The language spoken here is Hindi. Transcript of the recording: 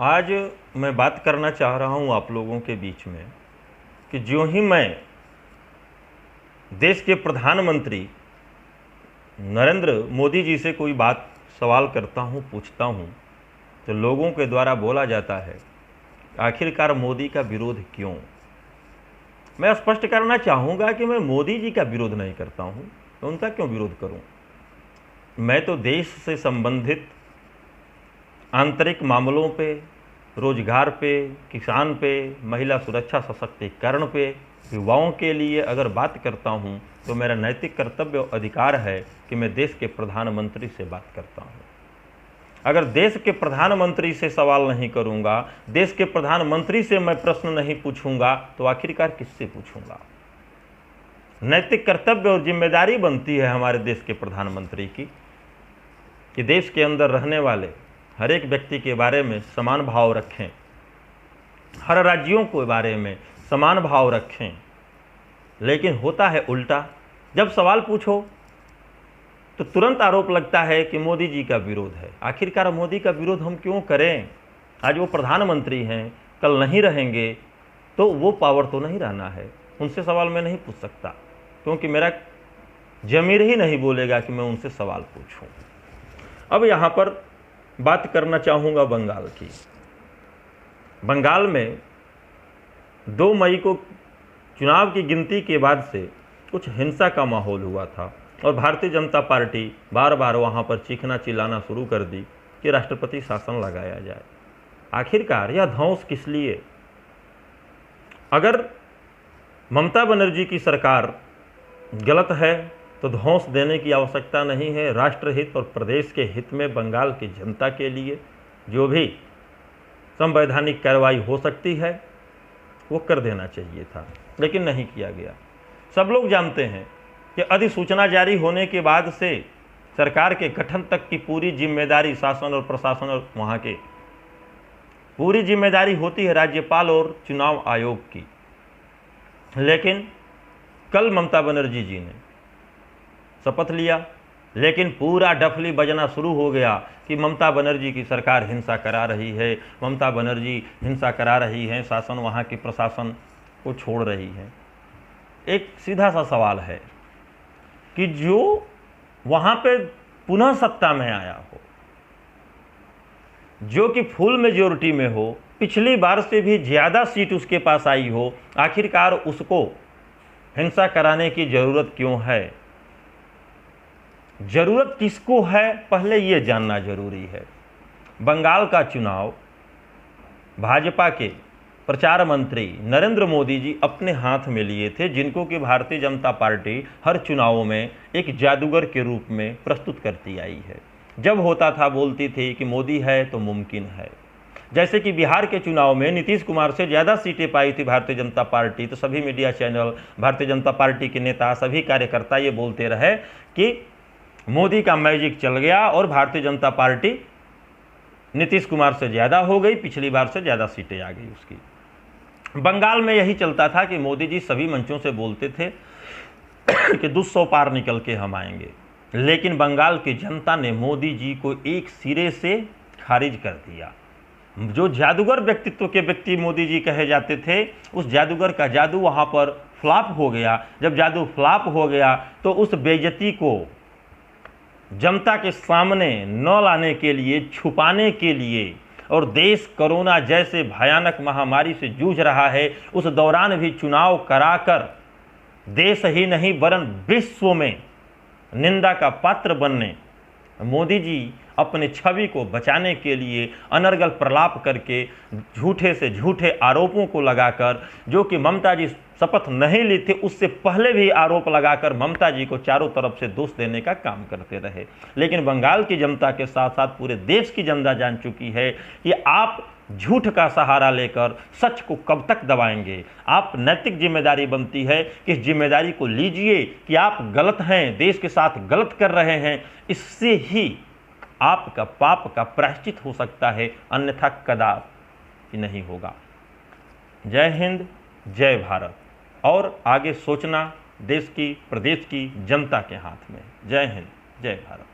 आज मैं बात करना चाह रहा हूं आप लोगों के बीच में कि जो ही मैं देश के प्रधानमंत्री नरेंद्र मोदी जी से कोई बात सवाल करता हूं, पूछता हूं, तो लोगों के द्वारा बोला जाता है आखिरकार मोदी का विरोध क्यों। मैं स्पष्ट करना चाहूँगा कि मैं मोदी जी का विरोध नहीं करता हूं, तो उनका क्यों विरोध करूं। मैं तो देश से संबंधित आंतरिक मामलों पे, रोजगार पे, किसान पे, महिला सुरक्षा सशक्तिकरण पे, युवाओं के लिए अगर बात करता हूं तो मेरा नैतिक कर्तव्य और अधिकार है कि मैं देश के प्रधानमंत्री से बात करता हूं। अगर देश के प्रधानमंत्री से सवाल नहीं करूंगा, देश के प्रधानमंत्री से मैं प्रश्न नहीं पूछूंगा, तो आखिरकार किससे पूछूंगा। नैतिक कर्तव्य और जिम्मेदारी बनती है हमारे देश के प्रधानमंत्री की कि देश के अंदर रहने वाले हर एक व्यक्ति के बारे में समान भाव रखें, हर राज्यों के बारे में समान भाव रखें। लेकिन होता है उल्टा, जब सवाल पूछो तो तुरंत आरोप लगता है कि मोदी जी का विरोध है। आखिरकार मोदी का विरोध हम क्यों करें। आज वो प्रधानमंत्री हैं, कल नहीं रहेंगे तो वो पावर तो नहीं रहना है, उनसे सवाल मैं नहीं पूछ सकता, क्योंकि मेरा ज़मीर ही नहीं बोलेगा कि मैं उनसे सवाल पूछूं। अब यहाँ पर बात करना चाहूँगा बंगाल की। बंगाल में 2 मई को चुनाव की गिनती के बाद से कुछ हिंसा का माहौल हुआ था और भारतीय जनता पार्टी बार बार वहाँ पर चीखना चिल्लाना शुरू कर दी कि राष्ट्रपति शासन लगाया जाए। आखिरकार यह ध्वंस किस लिए। अगर ममता बनर्जी की सरकार गलत है तो ध्वंस देने की आवश्यकता नहीं है। राष्ट्रहित और प्रदेश के हित में बंगाल की जनता के लिए जो भी संवैधानिक कार्रवाई हो सकती है वो कर देना चाहिए था, लेकिन नहीं किया गया। सब लोग जानते हैं कि अधिसूचना जारी होने के बाद से सरकार के गठन तक की पूरी जिम्मेदारी शासन और प्रशासन और वहाँ के पूरी जिम्मेदारी होती है राज्यपाल और चुनाव आयोग की। लेकिन कल ममता बनर्जी जी ने शपथ लिया, लेकिन पूरा डफली बजना शुरू हो गया कि ममता बनर्जी की सरकार हिंसा करा रही है, ममता बनर्जी हिंसा करा रही है, शासन वहाँ की प्रशासन को छोड़ रही है। एक सीधा सा सवाल है कि जो वहाँ पे पुनः सत्ता में आया हो, जो कि फुल मेजॉरिटी में हो, पिछली बार से भी ज़्यादा सीट उसके पास आई हो, आखिरकार उसको हिंसा कराने की ज़रूरत क्यों है। ज़रूरत किसको है, पहले ये जानना जरूरी है। बंगाल का चुनाव भाजपा के प्रचार मंत्री नरेंद्र मोदी जी अपने हाथ में लिए थे, जिनको कि भारतीय जनता पार्टी हर चुनावों में एक जादूगर के रूप में प्रस्तुत करती आई है। जब होता था बोलती थी कि मोदी है तो मुमकिन है। जैसे कि बिहार के चुनाव में नीतीश कुमार से ज़्यादा सीटें पाई थी भारतीय जनता पार्टी, तो सभी media channel, Bharatiya Janata party के नेता, सभी कार्यकर्ता ये बोलते रहे कि मोदी का मैजिक चल गया और भारतीय जनता पार्टी नीतीश कुमार से ज़्यादा हो गई, पिछली बार से ज़्यादा सीटें आ गई उसकी। बंगाल में यही चलता था कि मोदी जी सभी मंचों से बोलते थे कि 200 पार निकल के हम आएंगे, लेकिन बंगाल की जनता ने मोदी जी को एक सिरे से खारिज कर दिया। जो जादूगर व्यक्तित्व के व्यक्ति मोदी जी कहे जाते थे, उस जादूगर का जादू वहाँ पर फ्लॉप हो गया। जब जादू फ्लॉप हो गया तो उस बेइज्जती को जनता के सामने न लाने के लिए, छुपाने के लिए, और देश कोरोना जैसे भयानक महामारी से जूझ रहा है, उस दौरान भी चुनाव कराकर देश ही नहीं वरन विश्व में निंदा का पात्र बनने मोदी जी अपने छवि को बचाने के लिए अनर्गल प्रलाप करके झूठे से झूठे आरोपों को लगाकर, जो कि ममता जी शपथ नहीं ली थी उससे पहले भी आरोप लगाकर ममता जी को चारों तरफ से दोष देने का काम करते रहे। लेकिन बंगाल की जनता के साथ साथ पूरे देश की जनता जान चुकी है कि आप झूठ का सहारा लेकर सच को कब तक दबाएंगे। आप नैतिक जिम्मेदारी बनती है कि इस जिम्मेदारी को लीजिए कि आप गलत हैं, देश के साथ गलत कर रहे हैं, इससे ही आपका पाप का प्रायश्चित हो सकता है, अन्यथा कदापि नहीं होगा। जय हिंद, जय भारत। और आगे सोचना देश की, प्रदेश की जनता के हाथ में। जय हिंद, जय भारत।